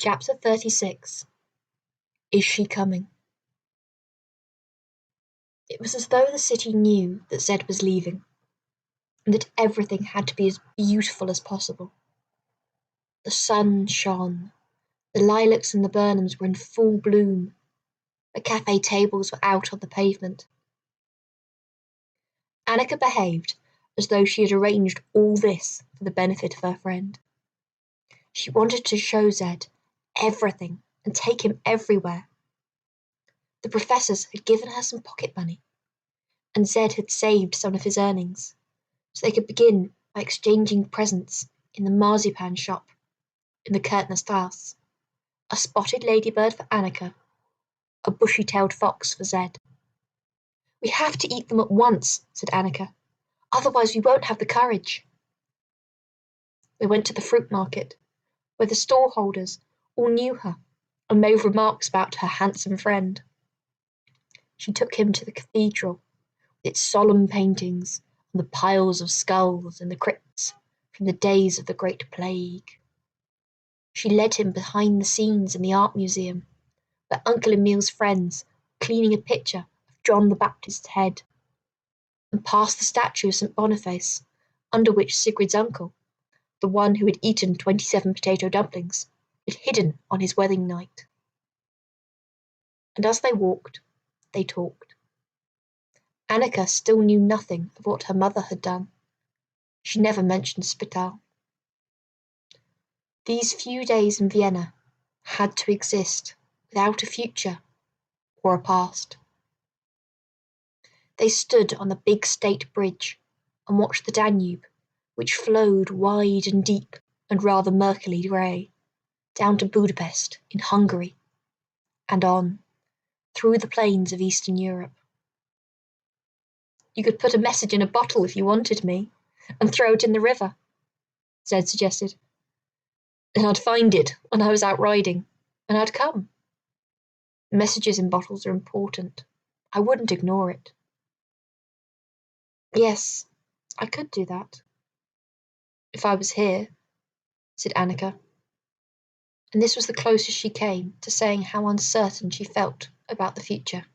Chapter 36. Is she coming? It was as though the city knew that Zed was leaving, and that everything had to be as beautiful as possible. The sun shone, the lilacs and the burnums were in full bloom, the cafe tables were out on the pavement. Annika behaved as though she had arranged all this for the benefit of her friend. She wanted to show Zed everything and take him everywhere. The professors had given her some pocket money, and Zed had saved some of his earnings, so they could begin by exchanging presents in the marzipan shop in the Kärtnerstrasse, a spotted ladybird for Annika, a bushy-tailed fox for Zed. "We have to eat them at once," said Annika, "otherwise we won't have the courage." They went to the fruit market, where the stallholders all knew her and made remarks about her handsome friend. She took him to the cathedral, with its solemn paintings and the piles of skulls in the crypts from the days of the Great Plague. She led him behind the scenes in the art museum, where Uncle Emile's friends were cleaning a picture of John the Baptist's head, and past the statue of St. Boniface, under which Sigrid's uncle, the one who had eaten 27 potato dumplings, had hidden on his wedding night. And as they walked, they talked. Annika still knew nothing of what her mother had done. She never mentioned Spittal. These few days in Vienna had to exist without a future or a past. They stood on the big state bridge and watched the Danube, which flowed wide and deep and rather murkily grey, down to Budapest in Hungary, and on, through the plains of Eastern Europe. "You could put a message in a bottle if you wanted me, and throw it in the river," Zed suggested. "And I'd find it when I was out riding, and I'd come. Messages in bottles are important. I wouldn't ignore it." "Yes, I could do that. If I was here," said Annika. And this was the closest she came to saying how uncertain she felt about the future.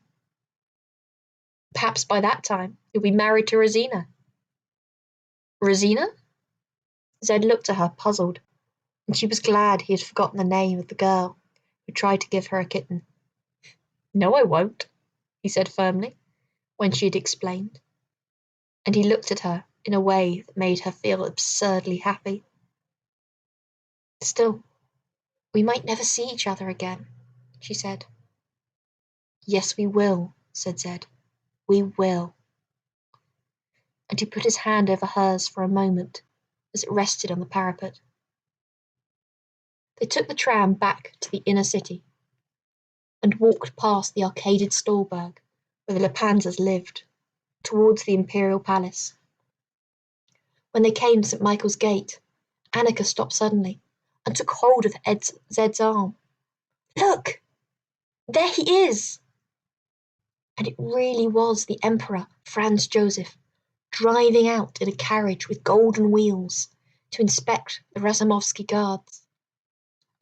"Perhaps by that time you'll be married to Rosina." "Rosina?" Zed looked at her, puzzled, and she was glad he had forgotten the name of the girl who tried to give her a kitten. "No, I won't," he said firmly, when she had explained, and he looked at her in a way that made her feel absurdly happy. "Still, we might never see each other again," she said. "Yes, we will," said Zed. "We will." And he put his hand over hers for a moment as it rested on the parapet. They took the tram back to the inner city and walked past the arcaded Stolberg where the Lepanzas lived, towards the imperial palace. When they came to St. Michael's Gate, Annika stopped suddenly and took hold of Zed's arm. "Look! There he is!" And it really was the Emperor Franz Joseph, driving out in a carriage with golden wheels to inspect the Razumovsky guards,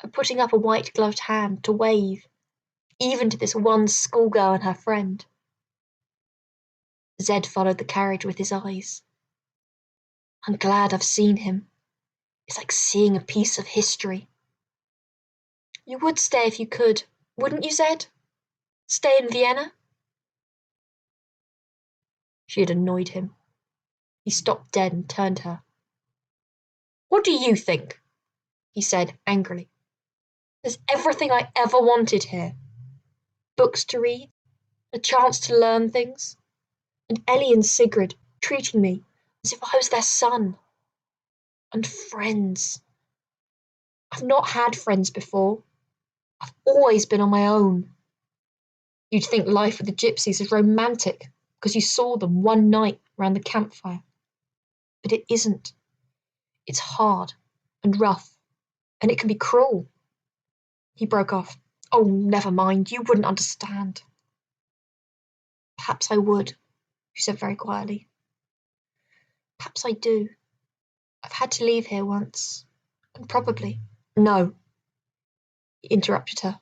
and putting up a white-gloved hand to wave, even to this one schoolgirl and her friend. Zed followed the carriage with his eyes. "I'm glad I've seen him. It's like seeing a piece of history." "You would stay if you could, wouldn't you, Zed? Stay in Vienna?" She had annoyed him. He stopped dead and turned to her. "What do you think?" he said angrily. "There's everything I ever wanted here. Books to read, a chance to learn things, and Ellie and Sigrid treating me as if I was their son. And friends. I've not had friends before. I've always been on my own. You'd think life with the gypsies is romantic because you saw them one night round the campfire. But it isn't. It's hard and rough, and it can be cruel." He broke off. "Oh, never mind. You wouldn't understand." "Perhaps I would," she said very quietly. "Perhaps I do. I've had to leave here once, and probably—" "No." he interrupted her,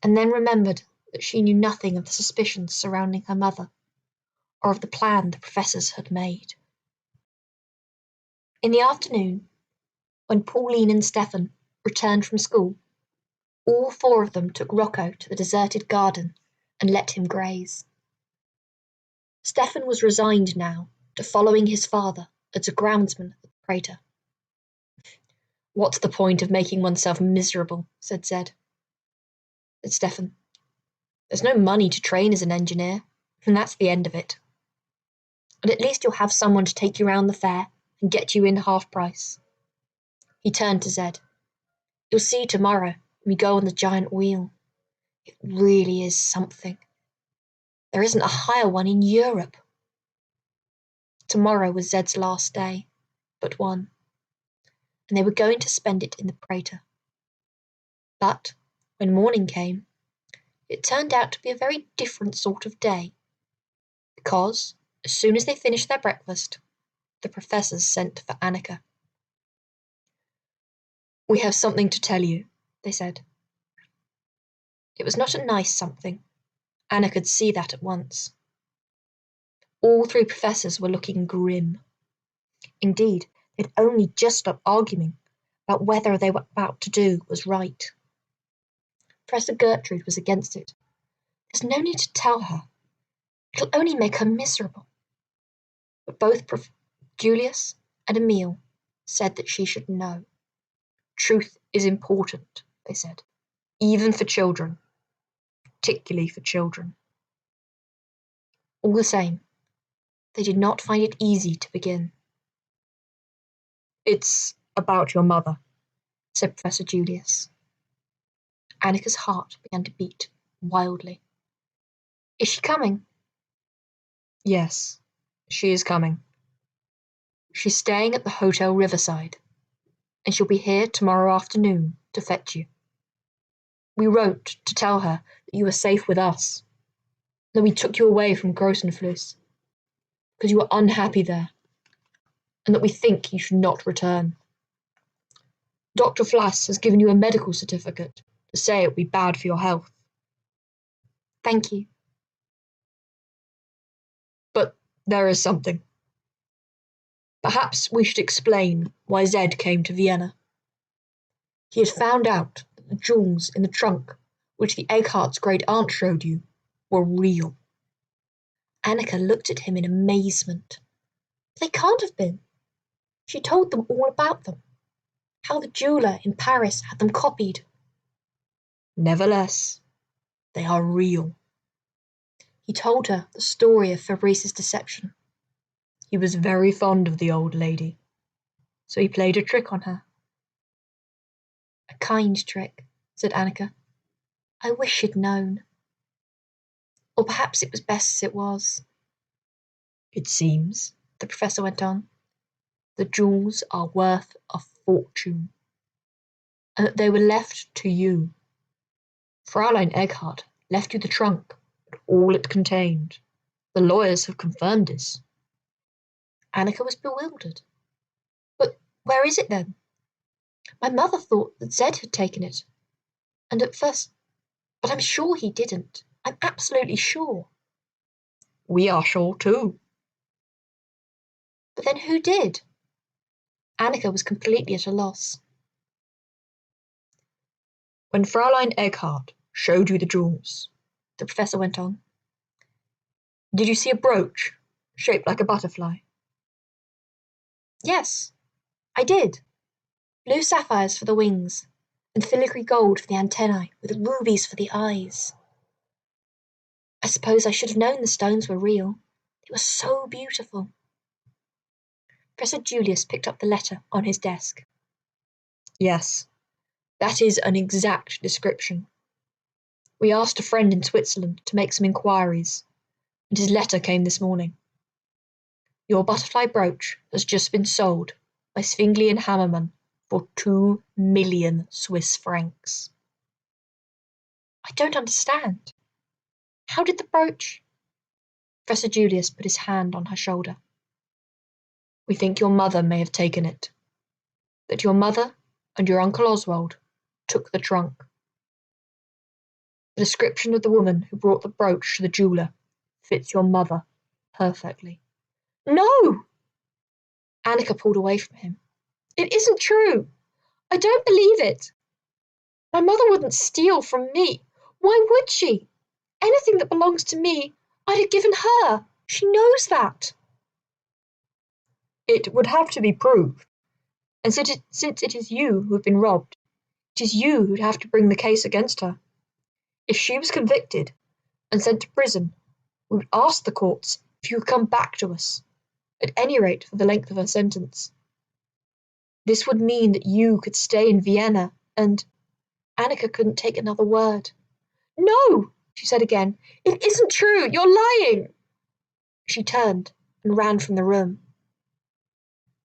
and then remembered that she knew nothing of the suspicions surrounding her mother, or of the plan the professors had made. In the afternoon, when Pauline and Stephen returned from school, all four of them took Rocco to the deserted garden and let him graze. Stephen was resigned now to following his father as a groundsman at the crater. "What's the point of making oneself miserable?" said Stephen. "There's no money to train as an engineer, and that's the end of it. But at least you'll have someone to take you round the fair and get you in half price." He turned to Zed. "You'll see tomorrow when we go on the giant wheel. It really is something. There isn't a higher one in Europe." Tomorrow was Zed's last day, but one, and they were going to spend it in the crater. But when morning came, it turned out to be a very different sort of day, because as soon as they finished their breakfast, the professors sent for Annika. "We have something to tell you," they said. It was not a nice something. Anna could see that at once. All three professors were looking grim. Indeed, they'd only just stopped arguing about whether they were about to do was right. Professor Gertrude was against it. There's no need to tell her. It'll only make her miserable. But both Julius and Emile said that she should know. Truth is important, they said, even for children, particularly for children. All the same, they did not find it easy to begin. "It's about your mother," said Professor Julius. Annika's heart began to beat wildly. "Is she coming?" "Yes, she is coming. She's staying at the Hotel Riverside, and she'll be here tomorrow afternoon to fetch you. We wrote to tell her that you were safe with us, that we took you away from Grossenfluss, because you were unhappy there, and that we think you should not return. Dr. Flass has given you a medical certificate to say it would be bad for your health." "Thank you." "But there is something. Perhaps we should explain why Zed came to Vienna. He had found out that the jewels in the trunk which the Egghart's great aunt showed you were real." Annika looked at him in amazement. They can't have been. She told them all about them, how the jeweller in Paris had them copied. "Nevertheless, they are real." He told her the story of Fabrice's deception. He was very fond of the old lady, so he played a trick on her. "A kind trick," said Annika. "I wish she'd known. Or perhaps it was best as it was." "It seems," the professor went on, "the jewels are worth a fortune, and that they were left to you. Fräulein Egghardt left you the trunk and all it contained. The lawyers have confirmed this." Annika was bewildered. "But where is it then? My mother thought that Zed had taken it, and at first, but I'm sure he didn't. I'm absolutely sure." "We are sure too." "But then who did?" Annika was completely at a loss. "When Fräulein Egghardt showed you the jewels," the professor went on, "did you see a brooch shaped like a butterfly?" "Yes, I did. Blue sapphires for the wings, and filigree gold for the antennae, with rubies for the eyes. I suppose I should have known the stones were real. They were so beautiful." Professor Julius picked up the letter on his desk. "Yes, that is an exact description. We asked a friend in Switzerland to make some inquiries, and his letter came this morning. Your butterfly brooch has just been sold by Zwingli and Hammerman for 2 million Swiss francs." "I don't understand. How did the brooch—" Professor Julius put his hand on her shoulder. "We think your mother may have taken it. That your mother and your Uncle Oswald took the trunk. The description of the woman who brought the brooch to the jeweller fits your mother perfectly." "No!" Annika pulled away from him. "It isn't true. I don't believe it. My mother wouldn't steal from me. Why would she? Anything that belongs to me, I'd have given her. She knows that." "It would have to be proved. And since it is you who have been robbed, it is you who'd have to bring the case against her. If she was convicted and sent to prison, we would ask the courts if you would come back to us, at any rate for the length of her sentence. This would mean that you could stay in Vienna and—" Annika couldn't take another word. "No!" she said again. "It isn't true. You're lying." She turned and ran from the room.